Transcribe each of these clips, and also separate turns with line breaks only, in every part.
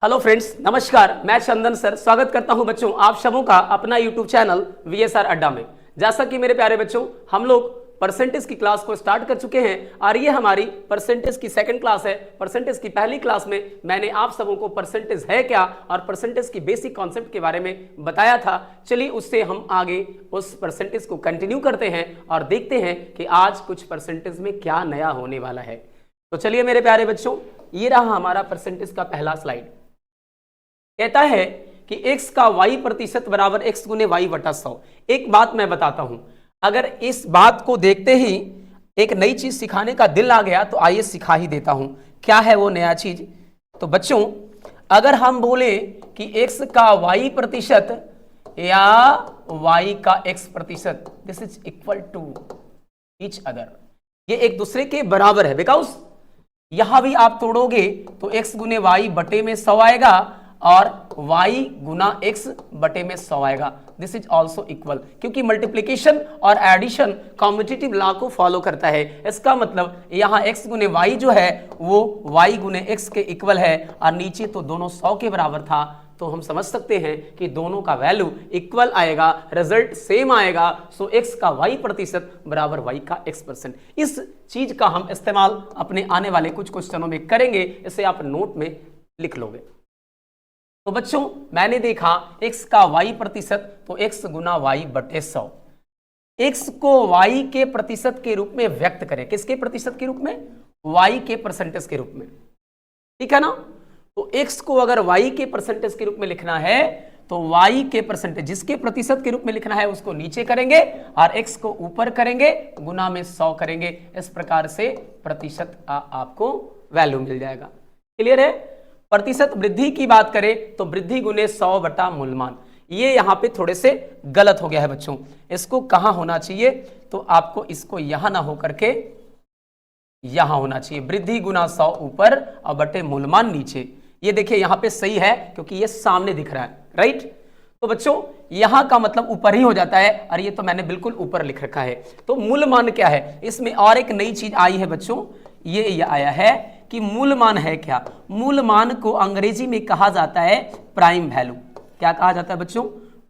Hello friends, नमस्कार। मैं चंदन sir स्वागत करता हूं बच्चों आप सबों का अपना यूट्यूब चैनल वीएसआर अड्डा में। जैसा कि मेरे प्यारे बच्चों हम लोग परसेंटेज की क्लास को स्टार्ट कर चुके हैं और ये हमारी परसेंटेज की सेकंड क्लास है। परसेंटेज की पहली क्लास में मैंने आप सबों को परसेंटेज है क्या और परसेंटेज की बेसिक कॉन्सेप्ट के बारे में बताया था। चलिए उससे हम आगे उस परसेंटेज को कंटिन्यू करते हैं और देखते हैं कि आज कुछ परसेंटेज में क्या नया होने वाला है। तो चलिए मेरे प्यारे बच्चों, ये रहा हमारा परसेंटेज का पहला स्लाइड। कहता है कि x का y प्रतिशत बराबर x गुने y बटा 100। एक बात मैं बताता हूं, अगर इस बात को देखते ही एक नई चीज सिखाने का दिल आ गया तो आइए सिखा ही देता हूं। क्या है वो नया चीज? तो बच्चों, अगर हम बोले कि x का y प्रतिशत या y का x प्रतिशत, this is equal to each other, ये एक दूसरे के बराबर है। बिकॉज यहां भी आप तोड़ोगे तो x गुने y बटे में 100 आएगा और y गुना x बटे में 100 आएगा। दिस इज ऑल्सो इक्वल, क्योंकि मल्टीप्लीकेशन और एडिशन कॉम्पिटिटिव लॉ को फॉलो करता है। इसका मतलब यहाँ x गुने y जो है वो y गुने x के इक्वल है और नीचे तो दोनों 100 के बराबर था, तो हम समझ सकते हैं कि दोनों का वैल्यू इक्वल आएगा, रिजल्ट सेम आएगा। सो x का y प्रतिशत बराबर y का x%। इस चीज का हम इस्तेमाल अपने आने वाले कुछ क्वेश्चनों में करेंगे, इसे आप नोट में लिख लोगे। तो बच्चों, मैंने देखा x का y प्रतिशत तो x गुना y बटे 100। x को y के प्रतिशत के रूप में व्यक्त करें। किसके प्रतिशत के रूप में? y के परसेंटेज के रूप में, ठीक है ना। तो x को अगर y के परसेंटेज के रूप में लिखना है तो y के परसेंटेज जिसके प्रतिशत के रूप में लिखना है उसको नीचे करेंगे और x को ऊपर करेंगे, गुना में 100 करेंगे। इस प्रकार से प्रतिशत आपको वैल्यू मिल जाएगा। क्लियर है? प्रतिशत वृद्धि की बात करें तो वृद्धि गुने 100 बटा मूलमान, ये यहां पे थोड़े से गलत हो गया है बच्चों। इसको कहां होना चाहिए? तो आपको इसको यहां ना हो करके यहां होना चाहिए। वृद्धि गुना 100 ऊपर और बटे मूलमान नीचे। ये देखिए यहां पे सही है क्योंकि ये सामने दिख रहा है, राइट। तो बच्चों यहां का मतलब ऊपर ही हो जाता है और ये तो मैंने बिल्कुल ऊपर लिख रखा है। तो मूलमान क्या है? इसमें और एक नई चीज आई है बच्चों, ये आया है कि मूलमान है क्या? मूलमान को अंग्रेजी में कहा जाता है प्राइम वैल्यू। क्या कहा जाता है बच्चों?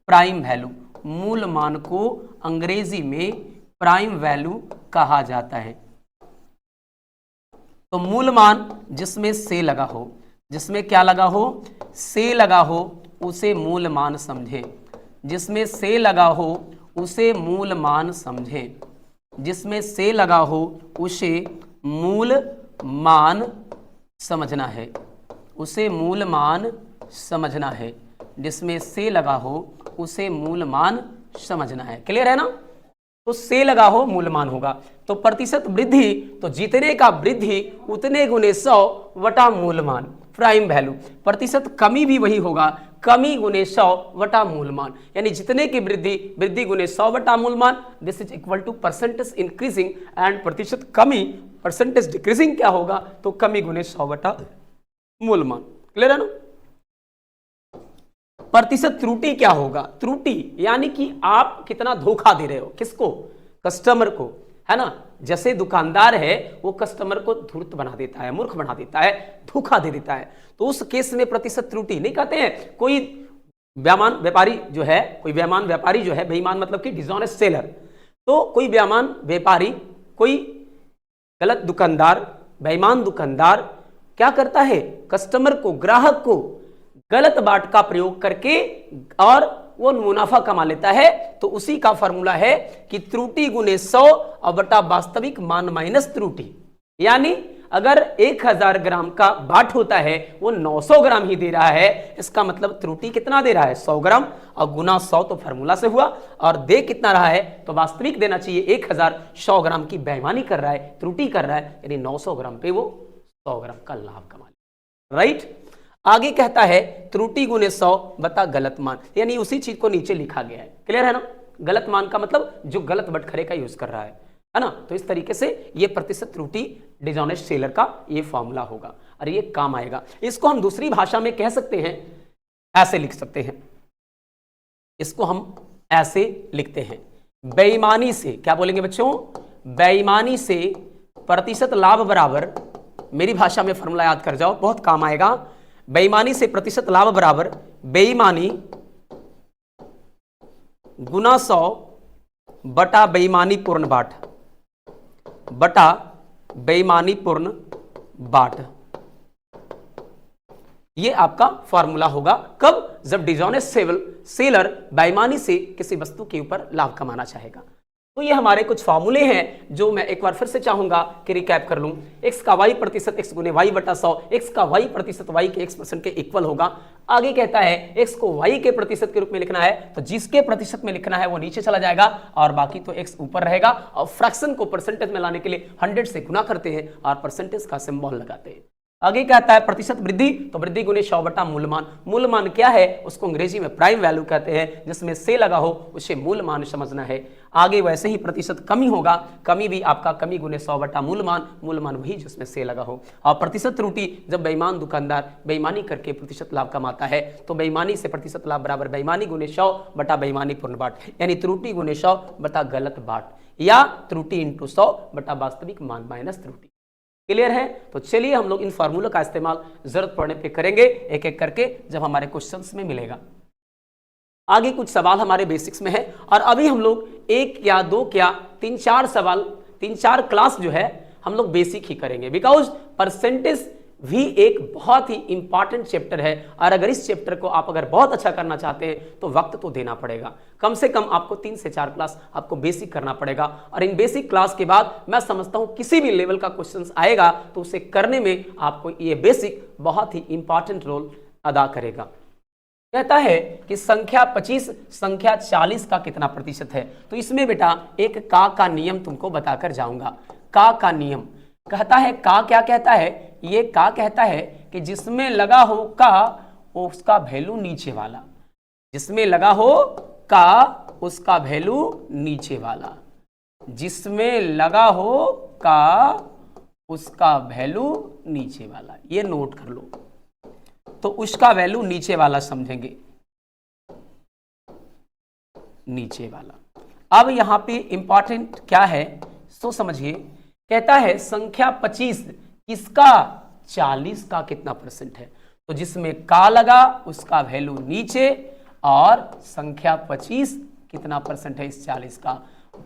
Prime value. मूलमान को अंग्रेजी में प्राइम वैल्यू कहा जाता है। तो मूलमान जिसमें से लगा हो, जिसमें क्या लगा हो? से लगा हो, उसे मूलमान समझे। जिसमें से लगा हो उसे मूलमान समझे। जिसमें से लगा हो उसे मूलमान समझना है। उसे मूलमान समझना है। जिसमें से लगा हो उसे मूलमान समझना है। क्लियर है ना? तो से लगा हो मूलमान होगा। तो प्रतिशत वृद्धि तो जितने का वृद्धि उतने गुने 100 वटा मूलमान, प्राइम वैल्यू। प्रतिशत कमी भी वही होगा, कमी गुने 100 वटा मूलमान, यानी जितने की वृद्धि वृद्धि गुने 100 वटा मूलमान। This is equal to percentage increasing and प्रतिशत कमी परसेंटेज डिक्रीजिंग क्या होगा? तो कमी गुने 100 वटा मूलमान। क्लियर है ना? प्रतिशत त्रुटि क्या होगा? त्रुटि यानी कि आप कितना धोखा दे रहे हो, किसको? कस्टमर को, है ना। जैसे दुकानदार है वो कस्टमर को धूर्त बना देता है, मूर्ख बना देता है, धोखा दे देता है, तो उस केस में प्रतिशत त्रुटि नहीं कहते हैं। कोई बेईमान व्यापारी जो है, कोई बेईमान व्यापारी जो है, बेईमान मतलब कि डिसऑनेस्ट सेलर, तो कोई बेईमान व्यापारी, कोई गलत दुकानदार, बेईमान दुकानदार क्या करता है? कस्टमर को, ग्राहक को गलत बाट का प्रयोग करके और वो मुनाफा कमा लेता है। तो उसी का फॉर्मूला है कि त्रुटि गुने 100 और बटा वास्तविक मान माइनस त्रुटि। यानी अगर 1000 ग्राम का बाट होता है वो 900 ग्राम ही दे रहा है, इसका मतलब त्रुटि कितना दे रहा है? 100 ग्राम, और गुना 100 तो फॉर्मूला से हुआ, और दे कितना रहा है? तो वास्तविक देना चाहिए 1000। 100 ग्राम की बेईमानी कर रहा है, त्रुटि कर रहा है, यानी 900 ग्राम पे वो 100 ग्राम का लाभ कमा ले, राइट। आगे कहता है त्रुटि गुने 100 बता गलत मान, यानी उसी चीज को नीचे लिखा गया है। क्लियर है ना? गलत मान का मतलब जो गलत बटखरे का यूज कर रहा है ना। तो इस तरीके से ये प्रतिशत त्रुटि डिसऑनेस्ट सेलर का ये फॉर्मूला होगा और ये काम आएगा। इसको हम दूसरी भाषा में कह सकते हैं, ऐसे लिख सकते हैं। इसको हम ऐसे लिखते हैं, बेईमानी से, क्या बोलेंगे बच्चों? बेईमानी से प्रतिशत लाभ बराबर, मेरी भाषा में फॉर्मूला याद कर जाओ, बहुत काम आएगा। बेईमानी से प्रतिशत लाभ बराबर बेईमानी गुना 100 बटा बेईमानी पूर्ण बाट बटा बेईमानी पूर्ण बाट। ये आपका फॉर्मूला होगा कब? जब डिसऑनेस्ट सेलर बेईमानी से किसी वस्तु के ऊपर लाभ कमाना चाहेगा। तो ये हमारे कुछ फॉर्मूले हैं जो मैं एक बार फिर से चाहूंगा कि रिकैप कर लूं। x का y प्रतिशत x गुने y बटा 100, x का y प्रतिशत y के x% के इक्वल होगा। आगे कहता है x को y के प्रतिशत के रूप में लिखना है तो जिसके प्रतिशत में लिखना है वो नीचे चला जाएगा और बाकी तो x ऊपर रहेगा। और फ्रैक्शन को परसेंटेज में लाने के लिए 100 से गुना करते हैं और परसेंटेज का सिंबल लगाते हैं। आगे कहता है प्रतिशत वृद्धि, तो वृद्धि गुने 100 बटा मूलमान। मूलमान क्या है? उसको अंग्रेजी में प्राइम वैल्यू कहते हैं, जिसमें से लगा हो उसे मूलमान समझना है। आगे वैसे ही प्रतिशत कमी होगा, कमी भी आपका कमी गुने 100 बटा मूलमान, मूलमान वही जिसमें से लगा हो। और प्रतिशत त्रुटि, जब बेईमान दुकानदार बेईमानी करके प्रतिशत लाभ कमाता है तो बेईमानी से प्रतिशत लाभ बराबर बेईमानी गुने 100 बटा बेईमानी पूर्ण बाट, यानी त्रुटि गुने 100 बटा गलत बाट, या त्रुटि इंटू 100 बटा वास्तविक मान माइनस त्रुटि। क्लियर है? तो चलिए हम लोग इन फार्मूलों का इस्तेमाल जरूरत पड़ने पे करेंगे एक एक करके जब हमारे क्वेश्चंस में मिलेगा। आगे कुछ सवाल हमारे बेसिक्स में है और अभी हम लोग एक या दो क्या 3-4 सवाल 3-4 क्लास जो है हम लोग बेसिक ही करेंगे, बिकॉज परसेंटेज भी एक बहुत ही इंपॉर्टेंट चैप्टर है और अगर इस चैप्टर को आप अगर बहुत अच्छा करना चाहते हैं तो वक्त तो देना पड़ेगा। कम से कम आपको 3 से 4 क्लास आपको बेसिक करना पड़ेगा और इन बेसिक क्लास के बाद मैं समझता हूं किसी भी लेवल का क्वेश्चन आएगा तो उसे करने में आपको ये बेसिक बहुत ही इंपॉर्टेंट रोल अदा करेगा। कहता है कि संख्या 25 संख्या 40 का कितना प्रतिशत है? तो इसमें बेटा एक का नियम तुमको बताकर जाऊंगा। का नियम कहता है, का क्या कहता है? ये का कहता है कि जिसमें लगा हो का उसका वैल्यू नीचे वाला, जिसमें लगा हो का उसका वैल्यू नीचे वाला, जिसमें लगा हो का उसका वैल्यू नीचे वाला, ये नोट कर लो। तो उसका वैल्यू नीचे वाला समझेंगे, नीचे वाला। अब यहां पे इंपॉर्टेंट क्या है तो समझिए, कहता है संख्या 25 किसका? 40 का कितना परसेंट है? तो जिसमें का लगा उसका वैल्यू नीचे और संख्या 25 कितना परसेंट है इस 40 का।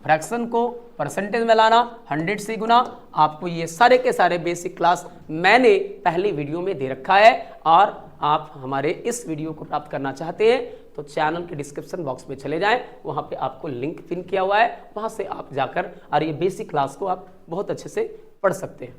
फ्रैक्शन को परसेंटेज में लाना 100 से गुना। आपको ये सारे के सारे बेसिक क्लास मैंने पहली वीडियो में दे रखा है और आप हमारे इस वीडियो को प्राप्त करना चाहते हैं तो चैनल के डिस्क्रिप्शन बॉक्स में चले जाएं, वहां पे आपको लिंक पिन किया हुआ है, वहां से आप जाकर और ये बेसिक क्लास को आप बहुत अच्छे से पढ़ सकते हैं।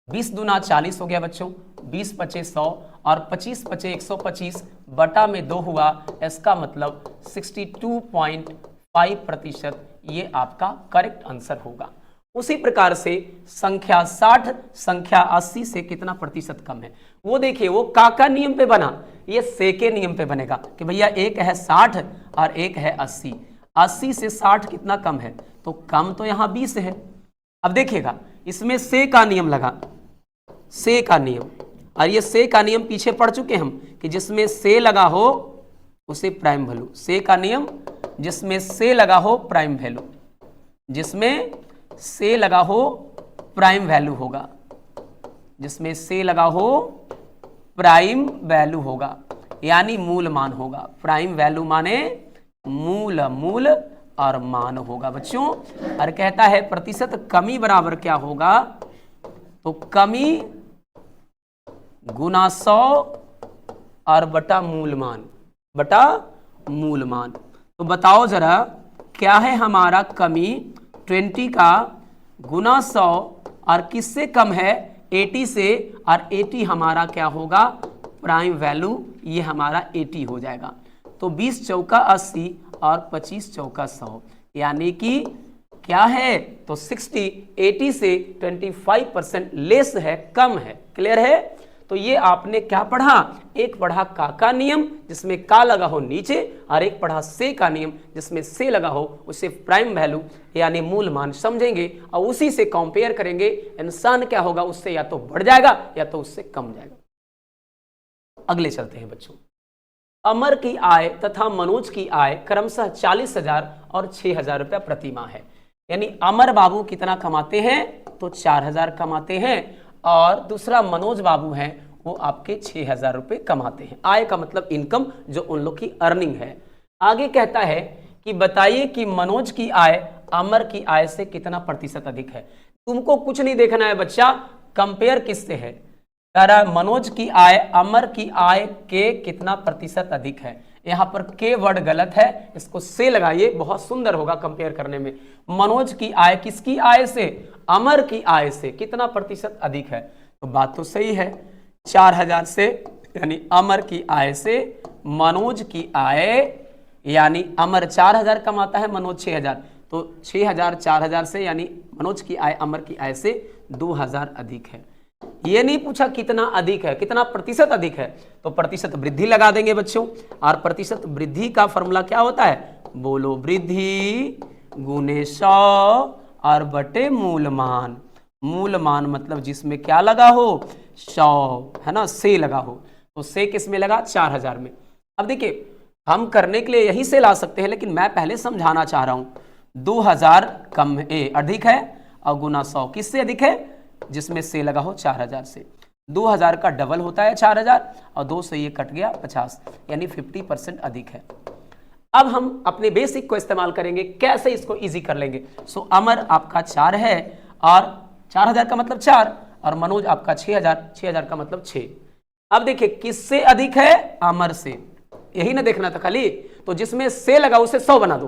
20 दूना 40 हो गया बच्चों, 20 पचे 100 और 25 पचे 125 बटा में 2 हुआ, इसका मतलब 62.5% ये आपका करेक्ट आंसर होगा। उसी प्रकार से संख्या 60 संख्या 80 से कितना प्रतिशत कम है? वो देखिए वो का नियम पे बना, ये से के नियम पे बनेगा कि भैया एक है 60 और एक है 80, 80 से 60 कितना कम है? तो कम तो यहां 20 है। अब देखिएगा इसमें से का नियम लगा, से का नियम, और ये से का नियम पीछे पढ़ चुके हम कि जिसमें से लगा हो उसे प्राइम वैल्यू, से का नियम जिसमें से लगा हो प्राइम वैल्यू, जिसमें से लगा हो प्राइम वैल्यू होगा, जिसमें से लगा हो प्राइम वैल्यू होगा, यानी मूल मान होगा। प्राइम वैल्यू माने मूल, मूल और मान होगा बच्चों। और कहता है प्रतिशत कमी बराबर क्या होगा? तो कमी गुना 100 और बटा मूलमान, बटा मूलमान। तो बताओ जरा क्या है हमारा कमी? 20 का गुना 100 और किससे कम है? 80 से, और 80 हमारा क्या होगा? प्राइम वैल्यू, ये हमारा 80 हो जाएगा। तो 20 चौका 80 और 25 चौका 100, यानी कि क्या है? तो 80 से 25% लेस है, कम है। क्लियर है? तो ये आपने क्या पढ़ा? एक पढ़ा का नियम जिसमें का लगा हो नीचे, और एक पढ़ा से का नियम जिसमें से लगा हो उसे प्राइम वैल्यू यानी मूल मान समझेंगे और उसी से कंपेयर करेंगे। इंसान क्या होगा? उससे या तो बढ़ जाएगा या तो उससे कम जाएगा। अगले चलते हैं बच्चों। अमर की आय तथा मनोज की आय क्रमशः 40,000 और 6,000 रुपया प्रति माह है। यानी अमर बाबू कितना कमाते हैं? तो 4,000 कमाते हैं, और दूसरा मनोज बाबू हैं वो आपके 6,000 रुपये कमाते हैं। आय का मतलब इनकम, जो उन लोग की अर्निंग है। आगे कहता है कि बताइए कि मनोज की आय अमर की आय से कितना प्रतिशत अधिक है। तुमको कुछ नहीं देखना है बच्चा, कंपेयर किससे है। कह रहा है मनोज की आय अमर की आय के कितना प्रतिशत अधिक है। यहां पर के वर्ड गलत है, इसको से लगाइए, बहुत सुंदर होगा कंपेयर करने में। मनोज की आय किसकी आय से, अमर की आय से कितना प्रतिशत अधिक है। तो बात तो सही है, 4,000 से, यानी अमर की आय से मनोज की आय, यानी अमर 4,000 कमाता है, मनोज 6,000, तो 6,000 4,000 से, यानी मनोज की आय अमर की आय से 2,000 अधिक है। ये नहीं पूछा कितना अधिक है, कितना प्रतिशत अधिक है, तो प्रतिशत वृद्धि लगा देंगे बच्चों। और प्रतिशत वृद्धि का फॉर्मूला क्या होता है, बोलो, वृद्धि गुने 100 और बटे मूलमान। मूलमान मतलब जिसमें क्या लगा हो, 100, है ना, से लगा हो, तो से किस में लगा, 4,000 में। अब देखिए हम करने के लिए यहीं से ला सकते हैं, लेकिन मैं पहले समझाना चाह रहा हूं। 2,000 कम अधिक है और गुना 100 किससे अधिक है, जिसमें से लगा हो 4,000 से। 2,000 का डबल होता है 4,000 और 2 से ये कट गया 50, यानी 50% अधिक है। अब हम अपने बेसिक को इस्तेमाल करेंगे, कैसे इसको इजी कर लेंगे। सो अमर आपका 4 है और 4,000 का मतलब 4, और मनोज आपका 6,000, 6,000 का मतलब 6। अब देखिए किससे अधिक है, अमर से, यही ना देखना था खाली। तो जिसमें से लगा उसे 100 बना दो,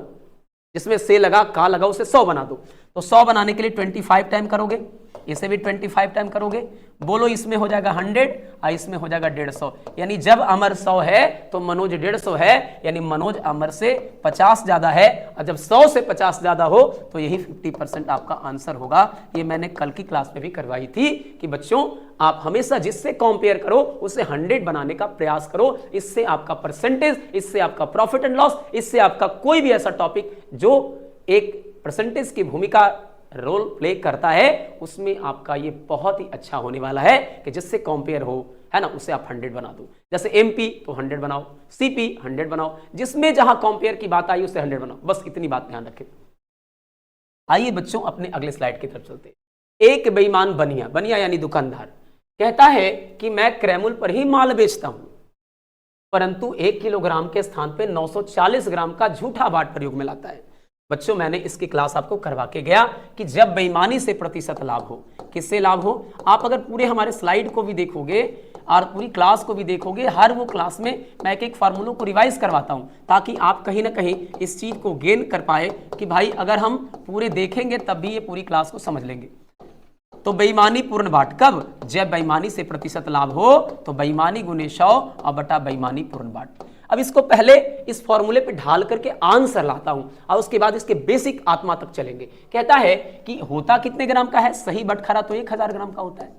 जिसमें से लगा का लगा उसे 100 बना दो। तो 100 बनाने के लिए 25 टाइम करोगे, इसे भी 25 टाइम करोगे, बोलो इसमें हो जाएगा 100 और इसमें हो जाएगा 150। यानी जब अमर 100 है तो मनोज 150 है, यानी मनोज अमर से 50 ज्यादा है, और जब 100 से 50 ज्यादा हो तो यही 50% आपका आंसर होगा। ये मैंने कल की क्लास में भी करवाई थी कि बच्चों आप हमेशा जिससे कंपेयर करो उसे 100 बनाने का प्रयास करो। इससे आपका परसेंटेज, इससे आपका प्रॉफिट एंड लॉस, इससे आपका कोई भी ऐसा टॉपिक जो एक परसेंटेज की भूमिका रोल प्ले करता है, उसमें आपका ये बहुत ही अच्छा होने वाला है कि जिससे कंपेयर हो, है ना, उसे आप 100 बना दो। जैसे एमपी तो 100 बनाओ, सीपी 100 बनाओ, जिसमें जहां कंपेयर की बात आई उसे 100 बनाओ। बस इतनी बात ध्यान रखें। आइए बच्चों अपने अगले स्लाइड की तरफ चलते हैं। एक बेईमान बनिया, बनिया यानी दुकानदार, कहता है कि मैं क्रैमुल पर ही माल बेचता हूं, परंतु 1 किलोग्राम के स्थान पर 940 ग्राम का झूठा बाट प्रयोग में लाता है। बच्चों मैंने इसकी क्लास आपको करवा के गया कि जब बेईमानी से प्रतिशत लाभ हो, किससे लाभ हो। आप अगर पूरे हमारे स्लाइड को भी देखोगे और पूरी क्लास को भी देखोगे, हर वो क्लास में मैं एक फार्मूलों को रिवाइज करवाता हूं, ताकि आप कहीं ना कहीं इस चीज को गेन कर पाए कि भाई अगर हम पूरे देखेंगे तब भी ये पूरी क्लास को समझ लेंगे। तो बेईमानी पूर्ण बाट कब, जब बेईमानी से प्रतिशत लाभ हो, तो बेईमानी गुने 100 और बटा बेईमानी पूर्ण बाट। अब इसको पहले इस फॉर्मूले पे ढाल करके आंसर लाता हूं और उसके बाद इसके बेसिक आत्मा तक चलेंगे। कहता है कि होता कितने ग्राम का है, सही बटखरा तो 1000 ग्राम का होता है,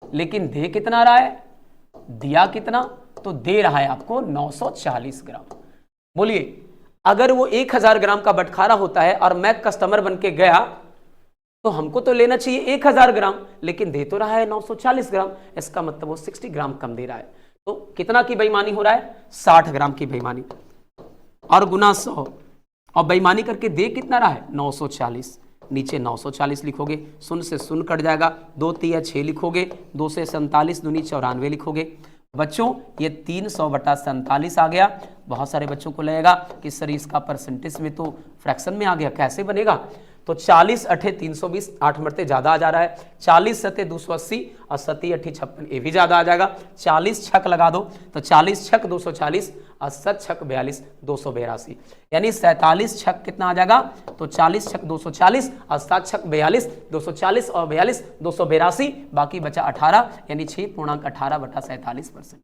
लेकिन दे कितना रहा है, दिया कितना, तो दे रहा है आपको 940 ग्राम। बोलिए अगर वो 1000 ग्राम का बटखारा होता है और मैं कस्टमर बन के गया तो हमको तो लेना चाहिए 1000 ग्राम, लेकिन दे तो रहा है 940 ग्राम, इसका मतलब वो 60 ग्राम कम दे रहा है। तो कितना की बेईमानी हो रहा है, 60 ग्राम की बेईमानी, और गुना 100, और बेईमानी करके दे कितना रहा है 940, नीचे 940 लिखोगे, शून्य से शून्य कट जाएगा, 2 तिया 6 लिखोगे, 2 से 47 दूनी 94 लिखोगे। बच्चों ये 300/47 आ गया। बहुत सारे बच्चों को लगेगा कि सर इसका परसेंटेज में तो फ्रैक्शन में आ गया, कैसे बनेगा। तो 40 8 320, 8 मरते ज्यादा आ जा रहा है, 40 7 280 और 7 8 56, ये भी ज्यादा आ जाएगा। 40 छक लगा दो तो 40 छक 240 और 7 छक 42 282, यानी 47 छक कितना आ जाएगा, तो 40 छक 240 और 7 छक 42 240 और 42 282, बाकी बचा 18, यानी 6.18/47%।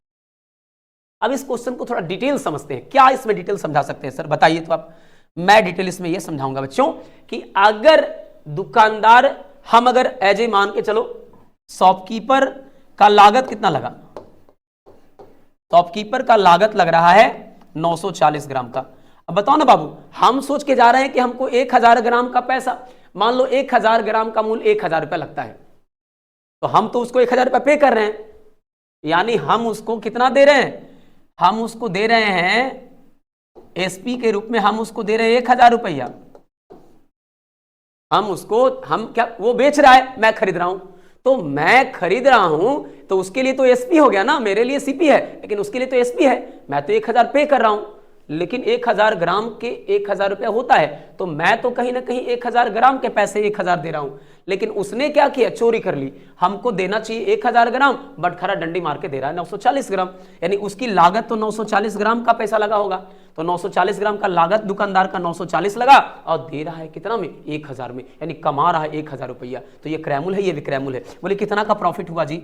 अब इस क्वेश्चन को थोड़ा डिटेल समझते हैं, क्या इसमें डिटेल समझा सकते हैं सर, बताइए। तो आप, मैं डिटेल इसमें यह समझाऊंगा बच्चों कि अगर दुकानदार, हम अगर एज ए मान के चलो शॉपकीपर का लागत कितना लगा, शॉपकीपर का लागत लग रहा है 940 ग्राम का। अब बताओ ना बाबू, हम सोच के जा रहे हैं कि हमको 1000 ग्राम का पैसा, मान लो 1000 ग्राम का मूल्य 1000 रुपया लगता है, तो हम तो उसको 1000 रुपया पे कर रहे हैं, यानी हम उसको कितना दे रहे हैं, हम उसको दे रहे हैं एसपी के रूप में, हम उसको दे रहे हैं 1000 रुपया। हम उसको, हम क्या, वो बेच रहा है मैं खरीद रहा हूं, तो मैं खरीद रहा हूं तो उसके लिए तो एसपी हो गया ना, मेरे लिए सीपी है, लेकिन उसके लिए तो एसपी है। मैं तो 1000 पे कर रहा हूं, लेकिन 1000 ग्राम के 1000 रुपया होता है, तो मैं तो कहीं ना कहीं 1000 ग्राम के पैसे 1000 दे रहा हूं। लेकिन उसने क्या किया, चोरी कर ली। हमको देना चाहिए 1000 ग्राम, बट खरा डंडी मार के दे रहा है 940 ग्राम, यानी उसकी लागत तो 940 ग्राम का पैसा लगा होगा। तो 940 ग्राम का लागत दुकानदार का 940 लगा और दे रहा है कितना में, 1000 में, यानी कमा रहा है 1000 रुपया। तो ये क्रैमुल है, ये विक्रैमुल है। बोले कितना का प्रॉफिट हुआ जी?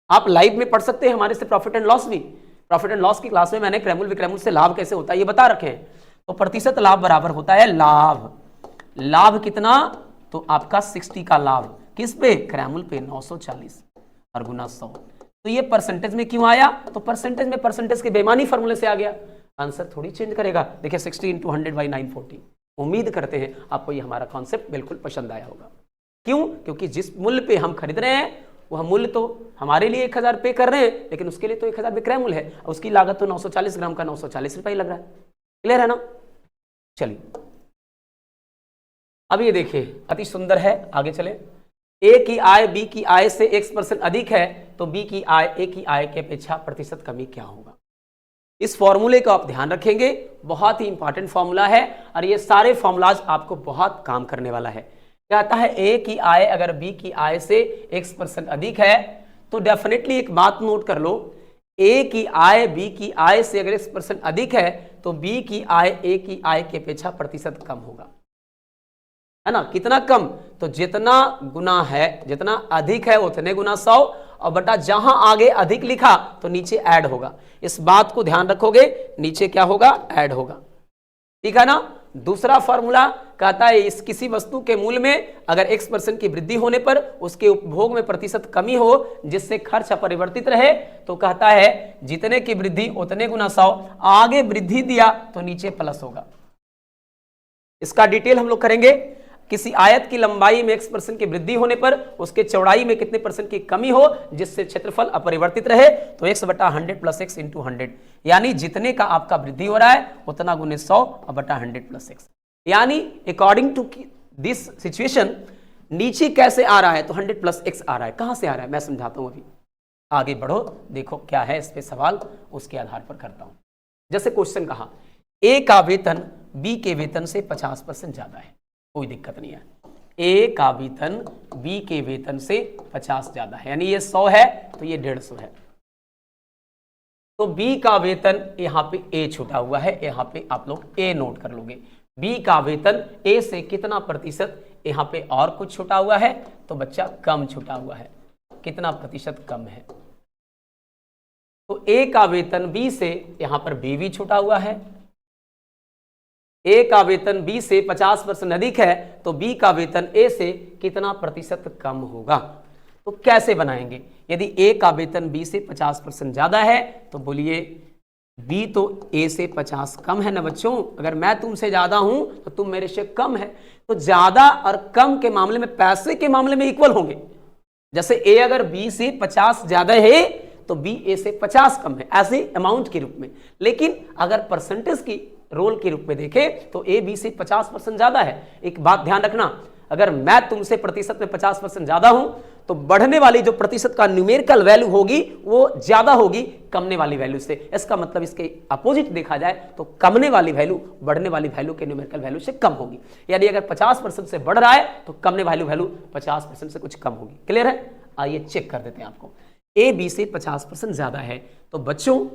आप लाइव में पढ़ सकते हैं हमारे से प्रॉफिट एंड लॉस भी। प्रॉफिट एंड लॉस की क्लास में मैंने क्रैमुल विक्रैमुल से लाभ कैसे होता है ये बता रखे हैं। तो प्रतिशत लाभ बराबर होता है लाभ। लाभ कितना, तो आपका 60 का लाभ किस पे, क्रैमुल पे, 940 और गुना 100। तो ये परसेंटेज में क्यों आया, तो परसेंटेज में परसेंटेज के बेईमानी फॉर्मूले से आ गया। आंसर थोड़ी चेंज करेगा। देखिए 60 × 100/940। उम्मीद करते हैं आपको ये हमारा कॉन्सेप्ट बिल्कुल पसंद आया होगा। क्यों, क्योंकि जिस मूल्य पे हम खरीद रहे हैं वह मूल्य तो हमारे लिए 1000 पे कर रहे हैं, लेकिन उसके लिए तो 1000 विक्रय मूल्य है, उसकी लागत तो 940 ग्राम का 940 रुपये लग रहा है। क्लियर है ना? चलिए अब ये देखिए अति सुंदर है, आगे चले। ए की आय बी की आय से X% अधिक है तो बी की आय ए की आय के अपेक्षा प्रतिशत कमी क्या होगा। इस फॉर्मूले को आप ध्यान रखेंगे, बहुत ही इंपॉर्टेंट फॉर्मूला है और ये सारे फॉर्मूलाज आपको बहुत काम करने वाला है। कहता है ए की आय अगर बी की आय से X% अधिक है तो डेफिनेटली एक बात नोट कर लो, ए की आय बी की आय से अगर X% अधिक है तो बी की आय ए की आय के अपेक्षा प्रतिशत कम होगा, है ना? कितना कम, तो जितना गुना है, जितना अधिक है उतने गुना 100 और बटा जहां आगे अधिक लिखा तो नीचे ऐड होगा। इस बात को ध्यान रखोगे, नीचे क्या होगा, ऐड होगा। ठीक है ना? दूसरा फॉर्मूला कहता है इस किसी वस्तु के मूल्य में अगर X% की वृद्धि होने पर उसके उपभोग में प्रतिशत कमी हो जिससे खर्च अपरिवर्तित रहे, तो कहता है जितने की वृद्धि उतने गुना 100, आगे वृद्धि दिया तो नीचे प्लस होगा। इसका डिटेल हम लोग करेंगे। किसी आयत की लंबाई में X% की वृद्धि होने पर उसके चौड़ाई में कितने % की कमी हो जिससे क्षेत्रफल अपरिवर्तित रहे, तो X/100 + X × 100, यानी जितने का आपका वृद्धि हो रहा है उतना गुने 100 और बटा 100 + X। यानी अकॉर्डिंग टू दिस सिचुएशन नीचे कैसे आ रहा है, तो 100 + X आ रहा है। कहां से आ रहा है मैं समझाता हूं, अभी आगे बढ़ो, देखो क्या है इस पे सवाल, उसके आधार पर करता हूं। जैसे क्वेश्चन कहा ए का वेतन बी के वेतन से 50% ज्यादा है, कोई दिक्कत नहीं है। ए का वेतन बी के वेतन से 50 ज्यादा है, यानी ये 100 है तो ये 150 है। तो बी का वेतन यहां पे ए छूटा हुआ है, यहां पे आप लोग ए नोट कर लोगे। बी का वेतन ए से कितना प्रतिशत, यहां पे और कुछ छूटा हुआ है तो बच्चा कम छूटा हुआ है, कितना प्रतिशत कम है। तो ए का वेतन बी से, यहां पर बी भी छूटा हुआ है। ए का वेतन बी से 50% अधिक है तो बी का वेतन ए से कितना प्रतिशत कम होगा। तो कैसे बनाएंगे, यदि ए का वेतन बी से 50% ज्यादा है तो बोलिए बी तो ए से 50 कम है ना बच्चों। अगर मैं तुमसे ज्यादा हूं तो तुम मेरे से कम है, तो ज्यादा और कम के मामले में, पैसे के मामले में इक्वल होंगे। जैसे ए अगर बी से 50 ज्यादा है तो बी ए से 50 कम है, ऐसे अमाउंट के रूप में। लेकिन अगर परसेंटेज की रोल के रूप में देखें तो ए बी से 50% ज्यादा है। एक बात ध्यान रखना, अगर मैं तुमसे प्रतिशत में 50% ज्यादा हूं तो बढ़ने वाली जो प्रतिशत का न्यूमेरिकल वैल्यू होगी वो ज्यादा होगी कमने वाली वैल्यू से। इसका मतलब इसके अपोजिट देखा जाए तो कमने वाली वैल्यू बढ़ने वाली वैल्यू के न्यूमेरिकल वैल्यू से कम होगी। यानी अगर 50% से बढ़ रहा है तो कमने वाली वैल्यू 50% से कुछ कम होगी। क्लियर है? आइए चेक कर देते हैं आपको। ए बी से 50% ज्यादा है तो बच्चों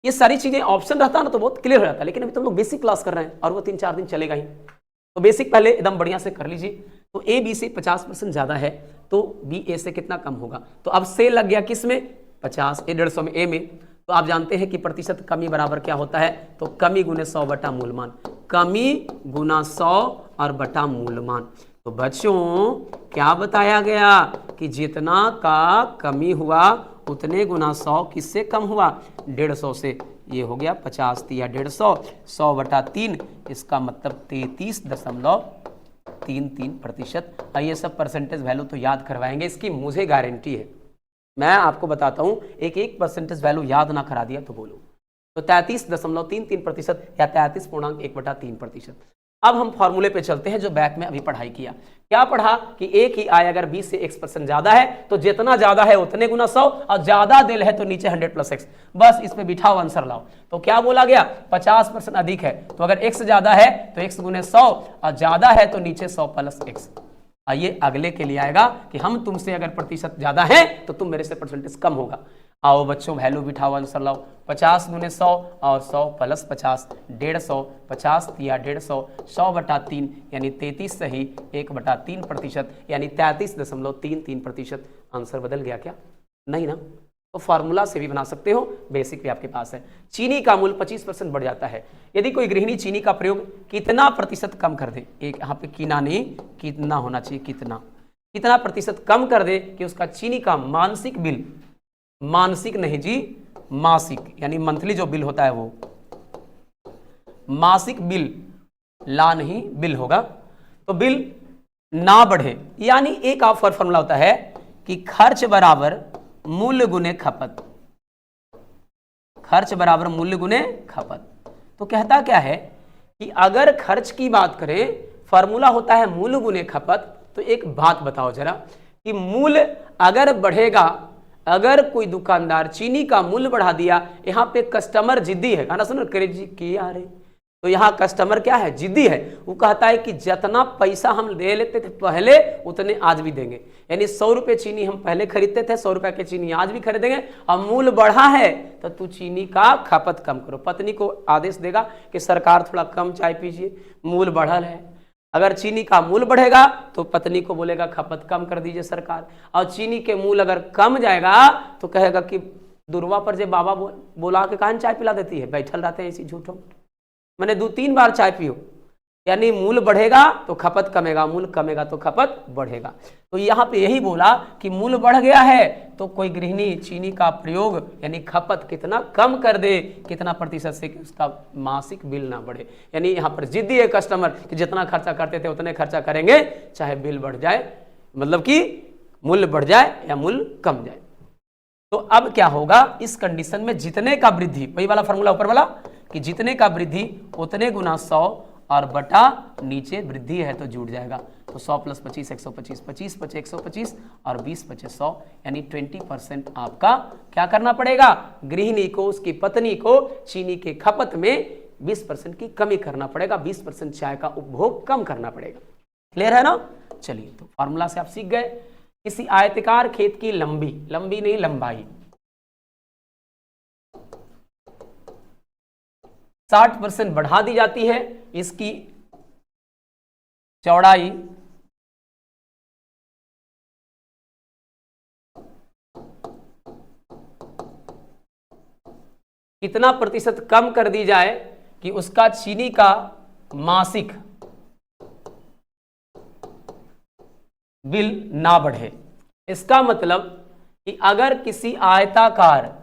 ये सारी चीजें ऑप्शन रहता ना तो बहुत क्लियर हो जाता है, लेकिन अभी तुम लोग बेसिक क्लास कर रहे हैं और वो 3-4 दिन चलेगा ही, तो बेसिक पहले एकदम बढ़िया से कर लीजिए। तो ए बी से 50% ज्यादा है तो बी ए से कितना कम होगा। तो अब से लग गया किस में, 50, ए 150 में, ए में। तो आप जानते हैं कि प्रतिशत कमी बराबर क्या होता है, तो कमी गुने 100 बटा मूलमान, कमी गुना 100 और बटा मूलमान। तो बच्चों क्या बताया गया कि जितना का कमी हुआ उतने गुना 100 किससे कम हुआ, 150 से। ये हो गया 50 या 150, 100 बटा 3, इसका मतलब 33.33%। ये सब परसेंटेज वैल्यू तो याद करवाएंगे, इसकी मुझे गारंटी है। मैं आपको बताता हूं, एक परसेंटेज वैल्यू याद ना करा दिया तो बोलो। तो 33.33% या 33.1/3%। अब हम फॉर्मूले पे चलते हैं जो बैक में अभी पढ़ाई किया। क्या पढ़ा कि एक ही आय अगर 20 से x% ज्यादा है तो जितना ज्यादा है उतने गुना 100, और ज्यादा दिल है तो नीचे 100 + x। बस इस पे बिठाओ, आंसर लाओ। तो क्या बोला गया, 50% अधिक है तो अगर x ज्यादा है तो x × 100, और ज्यादा है तो नीचे 100 + x। आइए अगले के लिए आएगा कि हम तुमसे अगर प्रतिशत ज्यादा है तो तुम मेरे से परसेंटेज कम होगा। आओ बच्चों, वैल्यू बिठाओ, आंसर लाओ। 50 × 100 और 100 + 50 150, 50 या 150, 100/3 यानी 33 सही, 1/3% यानी 33.33%। आंसर बदल गया क्या? नहीं ना। तो फार्मूला से भी बना सकते हो, बेसिक भी आपके पास है। चीनी का मूल्य 25% बढ़ जाता है यदि कोई गृहिणी चीनी का प्रयोग कितना प्रतिशत कम कर दे। एक यहाँ पे किना नहीं, कितना होना चाहिए, कितना प्रतिशत कम कर दे कि उसका चीनी का मानसिक बिल, मानसिक नहीं जी, मासिक यानी मंथली जो बिल होता है वो मासिक बिल, ला नहीं बिल होगा, तो बिल ना बढ़े। यानी एक आप फॉर्मूला होता है कि खर्च बराबर मूल्य गुने खपत, खर्च बराबर मूल्य गुने खपत। तो कहता क्या है कि अगर खर्च की बात करें, फॉर्मूला होता है मूल्य गुने खपत। तो एक बात बताओ जरा कि मूल्य अगर बढ़ेगा, अगर कोई दुकानदार चीनी का मूल्य बढ़ा दिया, यहां पे कस्टमर जिद्दी है, गाना सुनो, क्रेजी किया रे, तो यहां कस्टमर क्या है, जिद्दी है। वो कहता है कि जितना पैसा हम ले लेते थे पहले उतने आज भी देंगे। यानी 100 रुपये चीनी हम पहले खरीदते थे, 100 रुपये की चीनी आज भी खरीदेंगे। और मूल्य बढ़ा है तो तू चीनी का खपत कम करो। पत्नी को आदेश देगा कि सरकार थोड़ा कम चाय पीजिए, मूल्य बढ़ल है। अगर चीनी का मूल्य बढ़ेगा तो पत्नी को बोलेगा खपत कम कर दीजिए सरकार। और चीनी के मूल्य अगर कम जाएगा तो कहेगा कि दुर्वा पर जे बाबा बोला के कहां चाय पिला देती है, बैठल रहते हैं इसी झूठों, मैंने 2-3 बार चाय पियो। यानी मूल्य बढ़ेगा तो खपत कमेगा, मूल्य कमेगा तो खपत बढ़ेगा। तो यहाँ पे यही बोला कि मूल्य बढ़ गया है तो कोई गृहिणी चीनी का प्रयोग यानी खपत कितना कम कर दे, कितना प्रतिशत से कि उसका मासिक बिल ना बढ़े। यानी यहाँ पर जिद्दी है कस्टमर कि जितना खर्चा करते थे उतने खर्चा करेंगे, चाहे बिल बढ़ जाए, मतलब कि मूल्य बढ़ जाए या मूल्य कम जाए। तो अब क्या होगा इस कंडीशन में, जितने का वृद्धि, वही वाला फॉर्मूला ऊपर वाला कि जितने का वृद्धि उतने गुना 100 और बटा नीचे वृद्धि है तो जुड़ जाएगा। तो 100 + 25 125, 25 × 5 125 और 20 × 5 100, यानी 20% आपका क्या करना पड़ेगा, गृहिणी को, उसकी पत्नी को चीनी के खपत में 20% की कमी करना पड़ेगा, 20% चाय का उपभोग कम करना पड़ेगा। क्लियर है ना। चलिए, तो फॉर्मूला से आप सीख गए। किसी आयताकार खेत की लंबी नहीं लंबाई 60% बढ़ा दी जाती है, इसकी चौड़ाई कितना प्रतिशत कम कर दी जाए कि उसका चीनी का मासिक बिल ना बढ़े। इसका मतलब कि अगर किसी आयताकार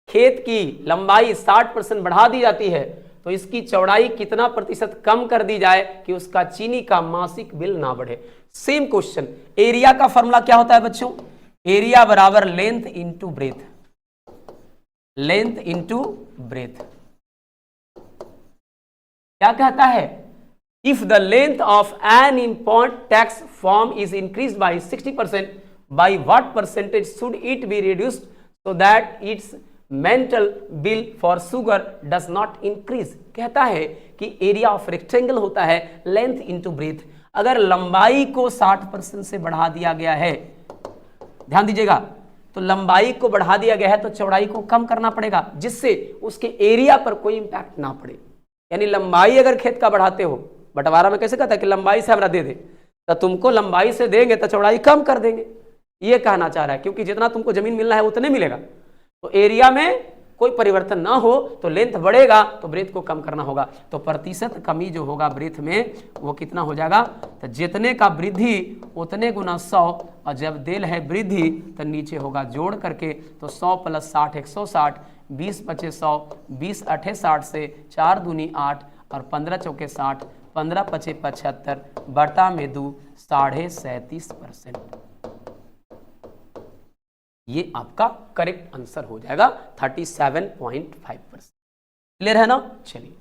खेत की लंबाई 60% बढ़ा दी जाती है तो इसकी चौड़ाई कितना प्रतिशत कम कर दी जाए कि उसका चीनी का मासिक बिल ना बढ़े। सेम क्वेश्चन, एरिया का फॉर्मूला क्या होता है बच्चों, एरिया बराबर length into breadth, length into breadth. क्या कहता है, if the length of an import tax form is increase by 60%, by what percentage should it be reduced so that its mental bill for sugar does not increase. कहता है कि area of rectangle होता है length into breath. अगर लंबाई को 60% से बढ़ा दिया गया है, ध्यान दीजिएगा, तो लंबाई को बढ़ा दिया गया है तो चौड़ाई को कम करना पड़ेगा जिससे उसके एरिया पर कोई इंपैक्ट ना पड़े। यानी लंबाई अगर खेत का बढ़ाते हो, बंटवारा में कैसे कहता है कि लंबाई से हमरा दे दे, तो तुमको लंबाई से देंगे तो चौड़ाई कम कर देंगे, ये कहना चाह रहा है। क्योंकि जितना तुमको जमीन मिलना है उतने मिलेगा, तो एरिया में कोई परिवर्तन ना हो तो लेंथ बढ़ेगा तो ब्रेथ को कम करना होगा। तो प्रतिशत कमी जो होगा ब्रेथ में वो कितना हो जाएगा, तो जितने का वृद्धि उतने गुना 100, और जब देल है वृद्धि तो नीचे होगा जोड़ करके, तो 100 + 60 160, 20 × 5 100, 20 × 8 60 से 4 दूनी 8 और 15 × 4 60, 15 × 5 75 बटा में 2 37.5%। ये आपका करेक्ट आंसर हो जाएगा 37.5%। क्लियर है ना। चलिए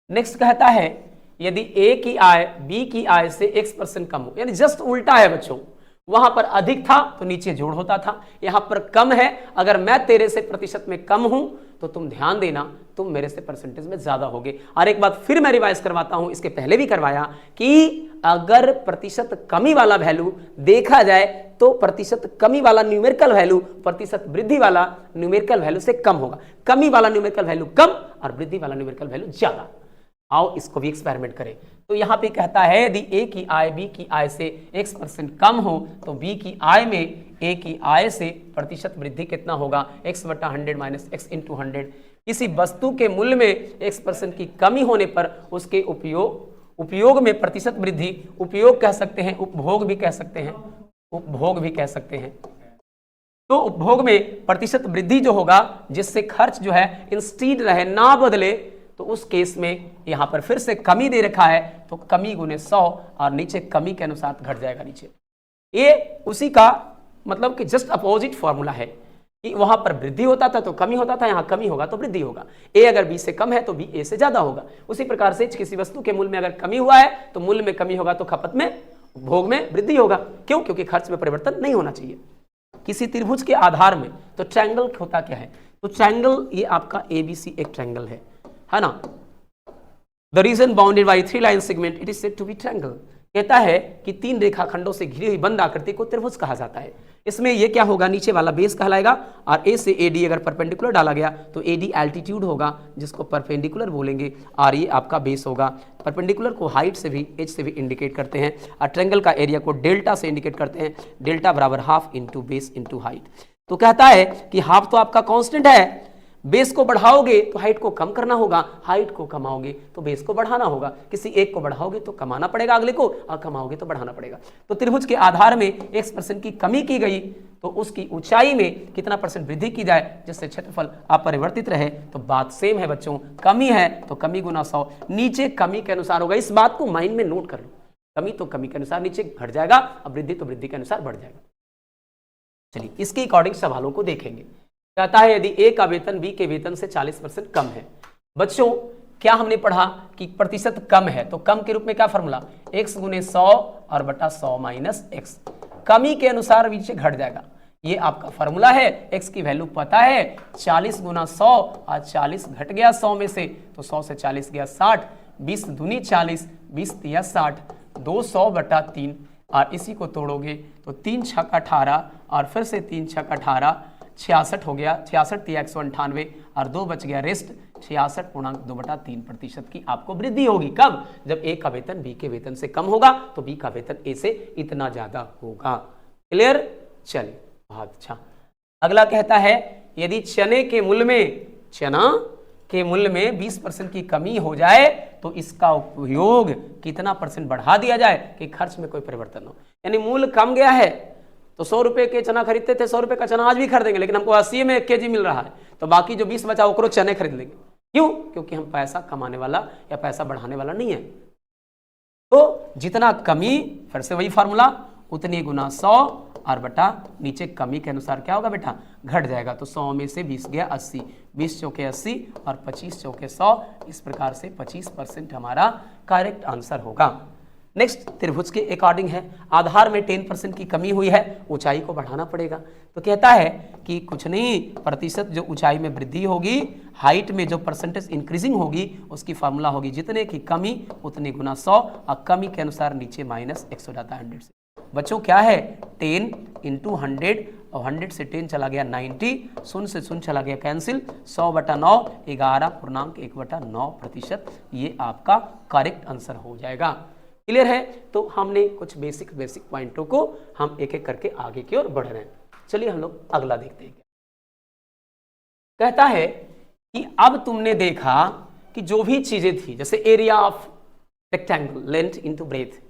नेक्स्ट कहता है यदि ए की आय बी की आय से x% कम हो, यानी जस्ट उल्टा है बच्चों, वहां पर अधिक था तो नीचे जोड़ होता था, यहां पर कम है, अगर मैं तेरे से प्रतिशत में कम हूं तो तुम ध्यान देना तुम मेरे से परसेंटेज में ज्यादा होगे। और एक बात फिर मैं रिवाइज करवाता हूं, इसके पहले भी करवाया कि अगर प्रतिशत कमी वाला वैल्यू देखा जाए तो प्रतिशत कमी वाला न्यूमेरिकल वैल्यू प्रतिशत वृद्धि वाला न्यूमेरिकल वैल्यू से कम होगा, कमी वाला न्यूमेरिकल वैल्यू कम और वृद्धि वाला न्यूमेरिकल वैल्यू ज्यादा। आओ इसको भी एक्सपेरिमेंट करें। तो यहां पे कहता है यदि ए की आय बी की आय से x% कम हो तो बी की आय में ए की आय से प्रतिशत वृद्धि कितना होगा, x/100 माइनस x इंटू 100। किसी वस्तु के मूल्य में x% की कमी होने पर उसके उपयोग में प्रतिशत वृद्धि, उपयोग कह सकते हैं, उपभोग भी कह सकते हैं, उपभोग भी कह सकते हैं। तो उपभोग में प्रतिशत वृद्धि जो होगा जिससे खर्च जो है इंस्टीड रहे ना बदले, तो उस केस में यहां पर फिर से कमी दे रखा है तो कमी गुने 100 और नीचे कमी के अनुसार घट जाएगा नीचे। ये उसी का मतलब कि जस्ट अपोजिट फॉर्मूला है कि वहां पर वृद्धि होता था तो कमी होता था, यहां कमी होगा तो वृद्धि होगा। ए अगर बी से कम है तो बी ए से ज्यादा होगा। उसी प्रकार से किसी वस्तु के मूल्य में अगर कमी हुआ है तो मूल्य में कमी होगा तो खपत में, उपभोग में वृद्धि होगा। क्यों? क्योंकि खर्च में परिवर्तन नहीं होना चाहिए। किसी त्रिभुज के आधार में तो ट्रायंगल होता क्या है, तो ट्रायंगल ये आपका एबीसी एक ट्रायंगल है ना। The region bounded by 3 line segment it is said to be triangle. कहता है कि 3 रेखाखंडों से घिरी हुई बंद आकृति को त्रिभुज कहा जाता है। इसमें ये क्या होगा, नीचे वाला बेस कहलाएगा और ए से एडी अगर परपेंडिकुलर डाला गया तो एडी एल्टीट्यूड होगा जिसको परपेंडिकुलर बोलेंगे और ये आपका बेस होगा। परपेंडिकुलर को हाइट से भी एच से भी इंडिकेट करते हैं और ट्रायंगल का एरिया को डेल्टा से इंडिकेट करते हैं, डेल्टा बराबर half into base into height. तो कहता है कि हाफ तो आपका कांस्टेंट है, बेस को बढ़ाओगे तो हाइट को कम करना होगा, हाइट को कमाओगे तो बेस को बढ़ाना होगा। किसी एक को बढ़ाओगे तो कमाना पड़ेगा अगले को, और कमाओगे तो बढ़ाना पड़ेगा। तो त्रिभुज के आधार में x% की कमी की गई तो उसकी ऊंचाई में कितना % वृद्धि की जाए जिससे क्षेत्रफल अपरिवर्तित रहे। तो बात सेम है बच्चों, कमी है तो कमी गुना 100, नीचे कमी के अनुसार होगा। इस बात को माइंड में नोट कर लो, कमी तो कमी के अनुसार नीचे घट जाएगा और वृद्धि तो वृद्धि के अनुसार बढ़ जाएगा। चलिए इसके अकॉर्डिंग सवालों को देखेंगे। कहता है यदि ए का वेतन बी के वेतन से 40% कम है। बच्चों क्या हमने पढ़ा कि प्रतिशत कम है तो कम के रूप में क्या फॉर्मूला, x गुने 100 और बटा 100 माइनस x। कमी के अनुसार नीचे घट जाएगा, ये आपका फॉर्मूला है। x की वैल्यू पता है 40 गुना 100 और 40 घट गया 100 में से तो 100 से 40 गया 60, 20 दूनी 40, 20 तिया 60, 200 बटा 3 और इसी को तोड़ोगे तो 3 छक 18 और फिर से 3 छक 18, 66 हो गया, 66 तिया 198 और 2 बच गया रेस्ट। 66.2/3% की आपको वृद्धि होगी। कब? जब ए का वेतन बी के वेतन से कम होगा तो बी का वेतन ए से इतना ज्यादा होगा। क्लियर? चलिए बहुत अच्छा। अगला कहता है यदि चने के मूल्य में, चना के मूल्य में 20% की कमी हो जाए तो इसका उपयोग कितना % बढ़ा दिया जाए कि खर्च में कोई परिवर्तन हो। यानी मूल्य कम गया है तो 100 रुपए के चना खरीदते थे, 100 रुपए का चना आज भी खरीदेंगे, लेकिन हमको 80 में 1 केजी मिल रहा है तो बाकी जो 20 बचा वो चने खरीद लेंगे। क्यों? क्योंकि हम पैसा कमाने वाला या पैसा बढ़ाने वाला नहीं है। तो जितना कमी, फिर से वही फॉर्मूला, उतनी गुना 100 और बटा नीचे कमी के अनुसार क्या होगा बेटा, घट जाएगा। तो 100 में से 20 गया 80, 20 चौके 80 और 25 चौके 100। इस प्रकार से 25% हमारा करेक्ट आंसर होगा। नेक्स्ट त्रिभुज के अकॉर्डिंग है, आधार में 10% की कमी हुई है, ऊंचाई को बढ़ाना पड़ेगा। तो कहता है कि कुछ नहीं, प्रतिशत जो ऊंचाई में वृद्धि होगी, हाइट में जो परसेंटेज इंक्रीजिंग होगी उसकी फार्मूला होगी जितने की कमी उतने गुना 100 और कमी के अनुसार नीचे माइनस 100 हो जाता है 100 से। बच्चों क्या है 10 इंटू 100 और 100 से 10 चला गया 90, 0 से 0 चला गया कैंसिल, 100/9 11.9%। ये आपका करेक्ट आंसर हो जाएगा। क्लियर है? तो हमने कुछ बेसिक पॉइंटों को हम एक एक करके आगे की ओर बढ़ रहे हैं। चलिए हम लोग अगला देखते हैं। कहता है कि अब तुमने देखा कि जो भी चीजें थी जैसे area of rectangle, length into breadth,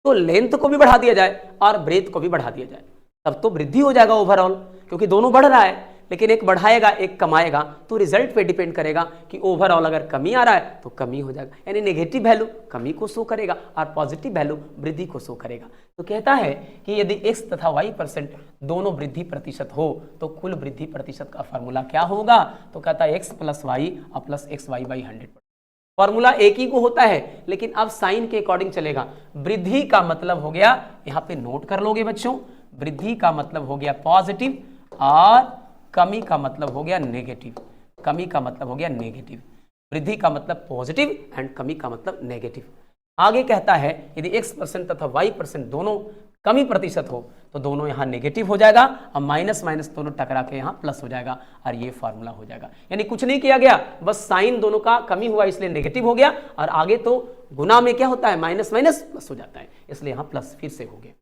तो लेंथ को भी बढ़ा दिया जाए और ब्रेथ को भी बढ़ा दिया जाए, तब तो वृद्धि हो जाएगा ओवरऑल, क्योंकि दोनों बढ़ रहा है। लेकिन एक बढ़ाएगा एक कमाएगा तो रिजल्ट पे डिपेंड करेगा कि ओवरऑल अगर कमी आ रहा है तो कमी हो जाएगा, यानी नेगेटिव वैल्यू कमी को शो करेगा और पॉजिटिव वैल्यू वृद्धि को शो करेगा। तो कहता है कि यदि x तथा y% दोनों वृद्धि प्रतिशत हो तो कुल वृद्धि प्रतिशत का फॉर्मूला क्या होगा। तो कहता है x + y और + xy/100। फॉर्मूला एक ही को होता है, लेकिन अब साइन के अकॉर्डिंग चलेगा। वृद्धि का मतलब हो गया, यहां पे नोट कर लोगे बच्चों, वृद्धि का मतलब हो गया पॉजिटिव और कमी का मतलब हो गया नेगेटिव। कमी का मतलब हो गया नेगेटिव, वृद्धि का मतलब पॉजिटिव एंड कमी का मतलब नेगेटिव। आगे कहता है यदि x% तथा y% दोनों कमी प्रतिशत हो तो दोनों यहाँ नेगेटिव हो जाएगा और माइनस माइनस दोनों टकरा के यहाँ प्लस हो जाएगा और ये फार्मूला हो जाएगा। यानी कुछ नहीं किया गया, बस साइन दोनों का कमी हुआ इसलिए नेगेटिव हो गया, और आगे तो गुना में क्या होता है, माइनस माइनस प्लस हो जाता है, इसलिए यहाँ प्लस फिर से हो गया।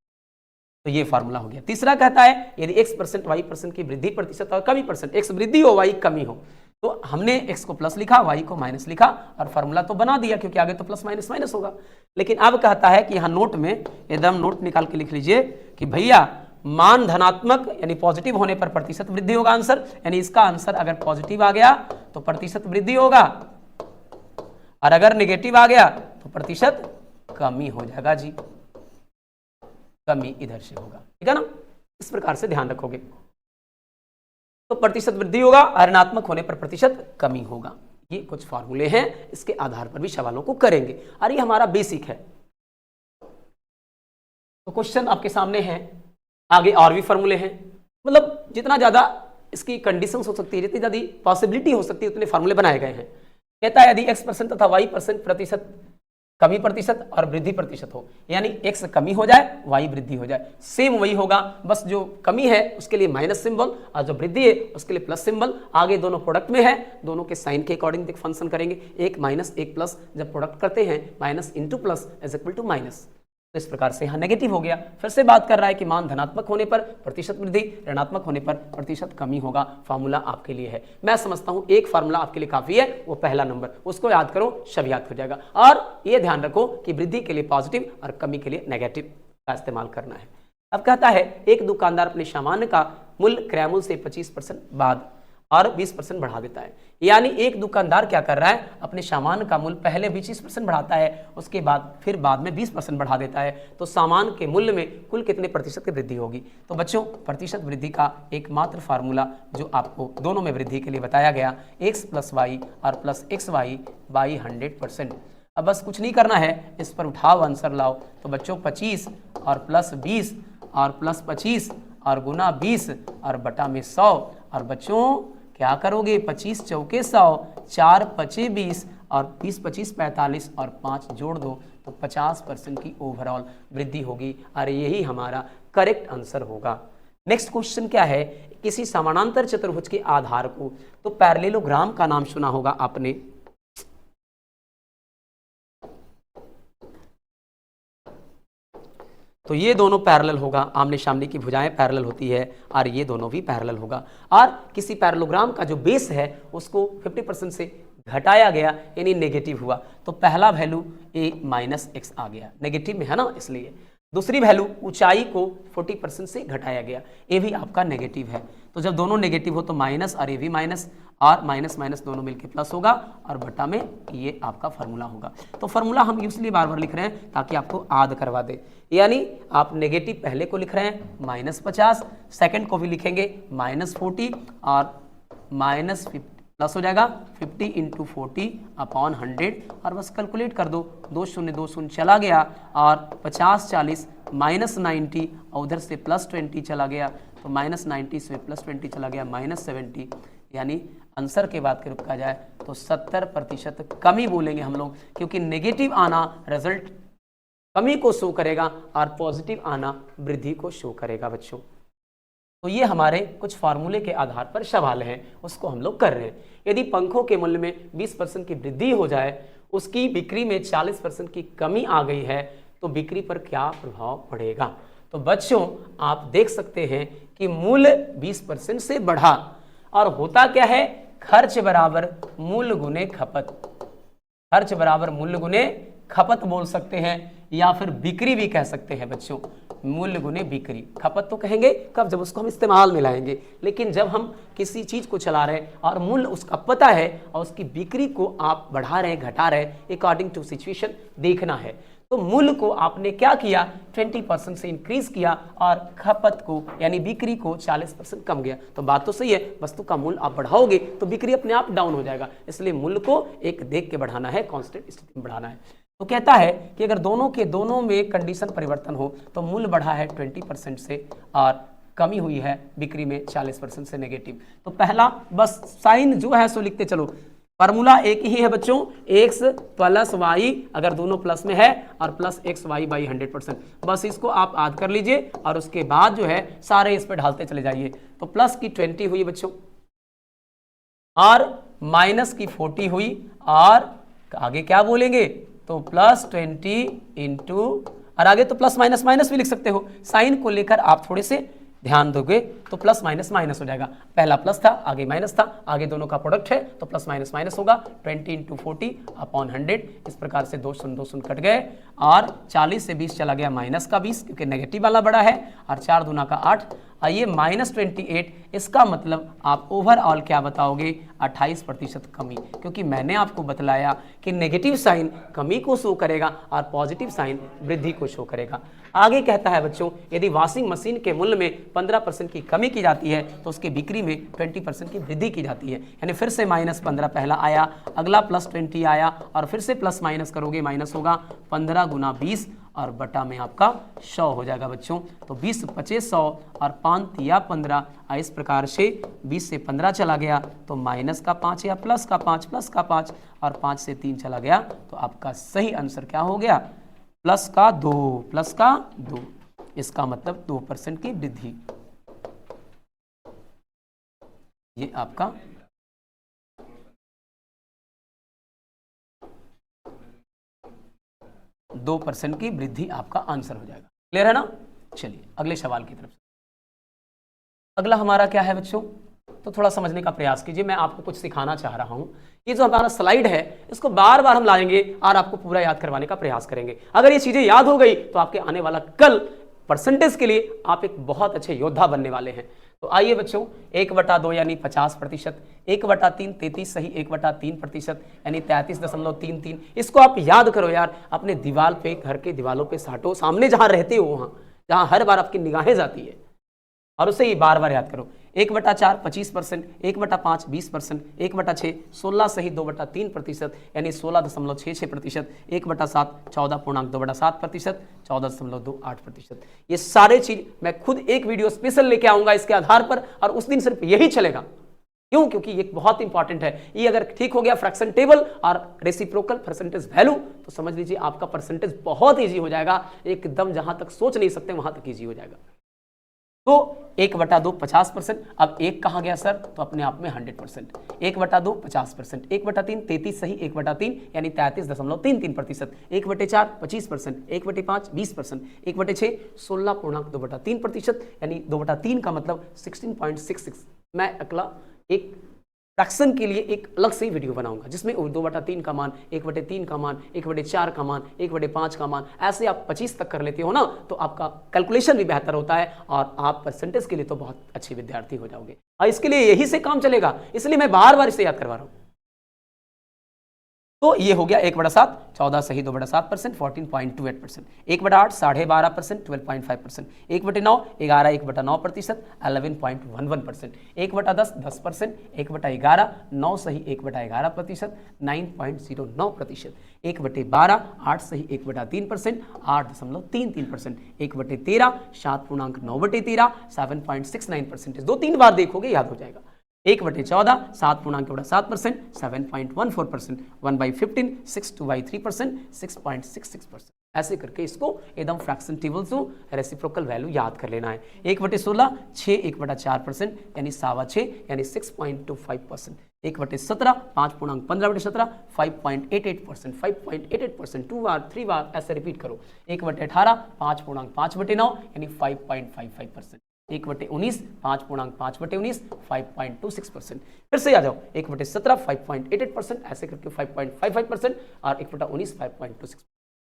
तो ये फार्मूला हो गया। तीसरा कहता है यदि x% y% की वृद्धि प्रतिशत और कमी परसेंट, x वृद्धि हो y कमी हो, तो हमने x को प्लस लिखा, y को माइनस लिखा और फार्मूला तो बना दिया क्योंकि आगे तो प्लस माइनस माइनस होगा। लेकिन अब कहता है कि यहाँ नोट में एकदम नोट निकाल के लिख लीजिए कि भैया मान धनात्मक यानी पॉजिटिव होने पर प्रतिशत वृद्धि होगा आंसर, यानी इसका आंसर अगर पॉजिटिव आ गया तो प्रतिशत वृद्धि होगा और अगर नेगेटिव आ गया तो प्रतिशत कमी हो जाएगा जी, कमी इधर से होगा, ठीक है ना। इस प्रकार से ध्यान रखोगे तो प्रतिशत वृद्धि होगा और ऋणात्मक होने पर प्रतिशत कमी होगा। ये कुछ फार्मूले हैं, इसके आधार पर भी सवालों को करेंगे और ये हमारा बेसिक है। तो क्वेश्चन आपके सामने है, आगे और भी फार्मूले हैं, मतलब जितना ज्यादा इसकी कंडीशंस हो सकती है, जितनी ज्यादा पॉसिबिलिटी हो सकती है उतने फार्मूले बनाए गए हैं। कहता है यदि x% तथा y% प्रतिशत कमी प्रतिशत और वृद्धि प्रतिशत हो, यानी x कमी हो जाए y वृद्धि हो जाए, सेम वही होगा, बस जो कमी है उसके लिए माइनस सिंबल और जो वृद्धि है उसके लिए प्लस सिंबल। आगे दोनों प्रोडक्ट में है, दोनों के साइन के अकॉर्डिंग फंक्शन करेंगे, एक माइनस एक प्लस, जब प्रोडक्ट करते हैं minus into plus is equal to minus. तो इस प्रकार से यहाँ नेगेटिव हो गया। फिर से बात कर रहा है कि मान धनात्मक होने पर प्रतिशत वृद्धि, ऋणात्मक होने पर प्रतिशत कमी होगा। फार्मूला आपके लिए है, मैं समझता हूँ एक फार्मूला आपके लिए काफी है, वो पहला नंबर, उसको याद करो, सब याद हो जाएगा। और ये ध्यान रखो कि वृद्धि के लिए पॉजिटिव और कमी के लिए नेगेटिव का इस्तेमाल करना है। अब कहता है एक दुकानदार अपने सामान का मूल्य क्रय मूल्य से 25% बाद और 20% बढ़ा देता है। यानी एक दुकानदार क्या कर रहा है, अपने सामान का मूल्य पहले 25% बढ़ाता है, उसके बाद फिर बाद में 20% बढ़ा देता है, तो सामान के मूल्य में कुल कितने प्रतिशत की वृद्धि होगी। तो बच्चों प्रतिशत वृद्धि का एकमात्र फार्मूला जो आपको दोनों में वृद्धि के लिए बताया गया, x + y और प्लस xy बाई 100%। अब बस कुछ नहीं करना है, इस पर उठाओ आंसर लाओ। तो बच्चों 25 और प्लस 20 और प्लस 25 और गुना 20 और बटा में 100, और बच्चों क्या करोगे, 25 चौके 100, 4 पचे 20 और 20 25 45 और 5 जोड़ दो तो 50% की ओवरऑल वृद्धि होगी। और यही हमारा करेक्ट आंसर होगा। नेक्स्ट क्वेश्चन क्या है, किसी समानांतर चतुर्भुज के आधार को, तो पैरेललोग्राम का नाम सुना होगा आपने। तो ये दोनों पैरेलल होगा, आमने सामने की भुजाएं पैरेलल होती है और ये दोनों भी पैरेलल होगा। और किसी पैरेललोग्राम का जो बेस है उसको 50% से घटाया गया यानी नेगेटिव हुआ, तो पहला वैल्यू a - x आ गया, नेगेटिव में है ना इसलिए। दूसरी वैल्यू ऊंचाई को 40% से घटाया गया, ये भी आपका नेगेटिव है। तो जब दोनों नेगेटिव हो तो माइनस और ये भी माइनस और माइनस माइनस दोनों मिलके प्लस होगा और बटा में ये आपका फार्मूला होगा। तो फार्मूला हम इसलिए बार बार लिख रहे हैं ताकि आपको याद करवा दे। यानी आप नेगेटिव पहले को लिख रहे हैं -50, सेकंड को भी लिखेंगे -40 और -50 प्लस हो जाएगा 50 × 40/100 और बस कैलकुलेट कर दो, 2 शून्य 2 शून्य चला गया और 50 40 -90 और उधर से +20 चला गया, तो -90 से +20 चला गया -70, यानी आंसर के बाद के रुका जाए तो 70% कमी बोलेंगे हम लोग, क्योंकि नेगेटिव आना रिजल्ट कमी को शो करेगा और पॉजिटिव आना वृद्धि को शो करेगा बच्चों। तो ये हमारे कुछ फार्मूले के आधार पर सवाल हैं, उसको हम लोग कर रहे हैं। यदि पंखों के मूल्य में 20% की वृद्धि हो जाए, उसकी बिक्री में 40% की कमी आ गई है, तो बिक्री पर क्या प्रभाव पड़ेगा। तो बच्चों आप देख सकते हैं कि मूल्य 20% से बढ़ा और होता क्या है, खर्च बराबर मूल्य गुने खपत, खर्च बराबर मूल्य गुने खपत बोल सकते हैं या फिर बिक्री भी कह सकते हैं बच्चों, मूल्य गुने बिक्री। खपत तो कहेंगे कब, जब उसको हम इस्तेमाल में लाएंगे, लेकिन जब हम किसी चीज को चला रहे हैं और मूल्य उसका पता है और उसकी बिक्री को आप बढ़ा रहे हैं घटा रहे हैं, अकॉर्डिंग टू सिचुएशन देखना है। तो मूल्य को आपने क्या किया, 20% से इंक्रीज किया और खपत को यानी बिक्री को 40% कम गया। तो बात तो सही है, वस्तु का मूल्य आप बढ़ाओगे तो बिक्री अपने आप डाउन हो जाएगा, इसलिए मूल्य को एक देख के बढ़ाना है, कांस्टेंट स्थिति में बढ़ाना है। तो कहता है कि अगर दोनों में कंडीशन परिवर्तन हो तो मूल्य बढ़ा है 20% से और कमी हुई है बिक्री में 40% से नेगेटिव। तो पहला बस साइन जो है सो लिखते चलो, फार्मूला एक ही है बच्चों, x प्लस वाई, अगर दोनों प्लस में है, और प्लस एक्स वाई बाई 100%, बस इसको आप याद कर लीजिए और उसके बाद जो है सारे इस पे ढालते चले जाइए। तो प्लस की 20 हुई बच्चों और माइनस की 40 हुई और आगे क्या बोलेंगे, तो प्लस 20 इंटू, और आगे तो प्लस माइनस माइनस भी लिख सकते हो, साइन को लेकर आप थोड़े से ध्यान दोगे तो प्लस माइनस माइनस हो जाएगा, पहला प्लस था आगे माइनस था, आगे दोनों का प्रोडक्ट है तो प्लस माइनस माइनस होगा, 20 इंटू 40 अपॉन 100। इस प्रकार से 2 शून्य कट गए और 40 से 20 चला गया माइनस का 20 क्योंकि नेगेटिव वाला बड़ा है, और 4 दूना का 8, आइए -28। इसका मतलब आप ओवरऑल क्या बताओगे, 28% कमी, क्योंकि मैंने आपको बतलाया कि नेगेटिव साइन कमी को शो करेगा और पॉजिटिव साइन वृद्धि को शो करेगा। आगे कहता है बच्चों, यदि वॉशिंग मशीन के मूल्य में 15% की कमी की जाती है तो उसकी बिक्री में 20% की वृद्धि की जाती है। यानी फिर से -15 पहला आया, अगला +20 आया और फिर से प्लस माइनस करोगे माइनस होगा, 15 गुना 20 और बटा में आपका 100 हो जाएगा बच्चों। तो 20 25 100 और 5 तिया 15, इस प्रकार से 20 से 15 चला गया तो माइनस का 5 या प्लस का 5 और 5 से 3 चला गया तो आपका सही आंसर क्या हो गया, प्लस का 2। इसका मतलब 2% की वृद्धि। ये आपका %2 की वृद्धि आपका आंसर हो जाएगा। क्लियर है ना? चलिए अगले सवाल की तरफ। अगला हमारा क्या है बच्चों, तो थोड़ा समझने का प्रयास कीजिए, मैं आपको कुछ सिखाना चाह रहा हूं। ये जो हमारा स्लाइड है इसको बार बार हम लाएंगे और आपको पूरा याद करवाने का प्रयास करेंगे। अगर ये चीजें याद हो गई तो आपके आने वाला कल परसेंटेज के लिए आप एक बहुत अच्छे योद्धा बनने वाले हैं। तो आइए बच्चों, 1/2 यानी 50%, 1/3 33 सही, 1/3% यानी 33.33। इसको आप याद करो यार, अपने दीवार पे, घर के दीवारों पे साटो, सामने जहां रहते हो वहां, जहां हर बार आपकी निगाहें जाती है, और उसे ही बार बार याद करो। 1/4 25%, 1/5 20%, 1/6 16 सही 2/3% यानी 16.66%, 1/7 14.2/7%, 14.28%। ये सारे चीज मैं खुद एक वीडियो स्पेशल लेके आऊंगा इसके आधार पर, और उस दिन सिर्फ यही चलेगा। क्यों? क्योंकि ये बहुत इंपॉर्टेंट है। ये अगर ठीक हो गया फ्रैक्शन टेबल और रेसिप्रोकल परसेंटेज वैल्यू, तो समझ लीजिए आपका परसेंटेज बहुत ईजी हो जाएगा, एकदम जहां तक सोच नहीं सकते वहां तक ईजी हो जाएगा। तो 1/2 50%, अब 1 कहाँ गया सर, तो अपने आप में 100%। 1/2 50%, 1/3 33 सही, 1/3 यानी 33.33%, 1/4 25%, 1/5 20%, 1/6 16.2/3% यानी 2/3 का मतलब 16.66। मैं अगला एक फ्रैक्शन के लिए एक अलग से वीडियो बनाऊंगा जिसमें 2/3 का मान, 1/3 का मान, 1/4 का मान, 1/5 का मान, ऐसे आप 25 तक कर लेते हो ना, तो आपका कैलकुलेशन भी बेहतर होता है और आप परसेंटेज के लिए तो बहुत अच्छे विद्यार्थी हो जाओगे। और इसके लिए यही से काम चलेगा, इसलिए मैं बार बार इसे याद करवा रहा हूं। तो ये हो गया 1/7 14 सही 2/7% 14.28%, 1/8 12.5% 12.5%, 1/9 11 1/9% 11.11%, 1/10 10%, 1/11 9 सही 1/11% 9.09%, 1/12 8 सही 1/3% 8.33%, 1/13 7.9/13 7.69%। 2-3 बार देखोगे याद हो जाएगा। 1/14 7.7% 7.14%, 1/15 6/3% 6.66%। ऐसे करके इसको एकदम फ्रैक्शन टेबल से रेसिप्रोकल वैल्यू याद कर लेना है। 1/16 6 1/4% यानी 6.25 यानी 6.25%, 1/17 5.15/17 5.88%, 5.88%, 2 बार 3 बार ऐसे रिपीट करो। 1/18 5.5/9 यानी 5.55%, 1/19 5.5/19 5.26%। फिर से आ जाओ, 1/17 5.88% ऐसे करके 5.55% और 1/19 5.26%।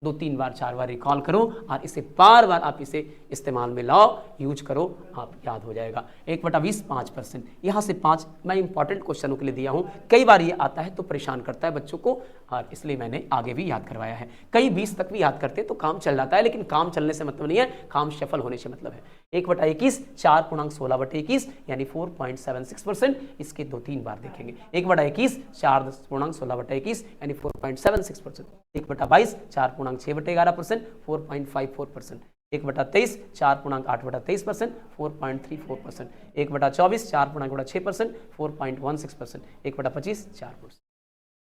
2-3 बार 4 बार रिकॉल करो और इसे बार बार आप इसे इस्तेमाल में लाओ, यूज करो, आप याद हो जाएगा। 1/20 5%, यहाँ से 5 मैं इंपॉर्टेंट क्वेश्चनों के लिए दिया हूँ। कई बार ये आता है तो परेशान करता है बच्चों को, और इसलिए मैंने आगे भी याद करवाया है। कई 20 तक भी याद करते हैं तो काम चल जाता है, लेकिन काम चलने से मतलब नहीं है, काम सफल होने से मतलब है। 1/21 4/16/21 यानी 4.76%, इसके 2-3 बार देखेंगे। 1/21 4/16/21 यानी 4.76%। 1/22 4/6/11% 4.54%। 1/23 4/8/23% 4.34%। 1/24 4/6% 4.16%। 1/25 4%।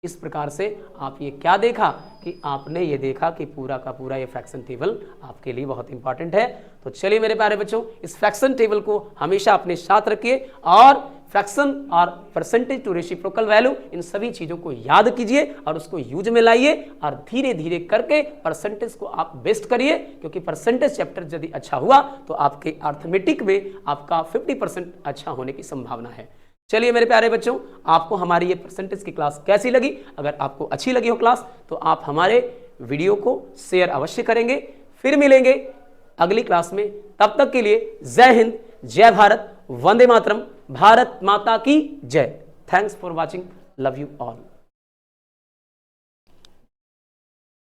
इस प्रकार से आप ये क्या देखा कि आपने ये देखा कि पूरा का पूरा ये फ्रैक्शन टेबल आपके लिए बहुत इंपॉर्टेंट है। तो चलिए मेरे प्यारे बच्चों, इस फ्रैक्शन टेबल को हमेशा अपने साथ रखिए और फ्रैक्शन और परसेंटेज टू रेसिप्रोकल वैल्यू, इन सभी चीज़ों को याद कीजिए और उसको यूज में लाइए और धीरे धीरे करके परसेंटेज को आप बेस्ट करिए, क्योंकि परसेंटेज चैप्टर यदि अच्छा हुआ तो आपके अर्थमेटिक में आपका 50% अच्छा होने की संभावना है। चलिए मेरे प्यारे बच्चों, आपको हमारी ये परसेंटेज की क्लास कैसी लगी? अगर आपको अच्छी लगी हो क्लास तो आप हमारे वीडियो को शेयर अवश्य करेंगे। फिर मिलेंगे अगली क्लास में, तब तक के लिए जय हिंद, जय भारत, वंदे मातरम, भारत माता की जय। Thanks for watching, love you all.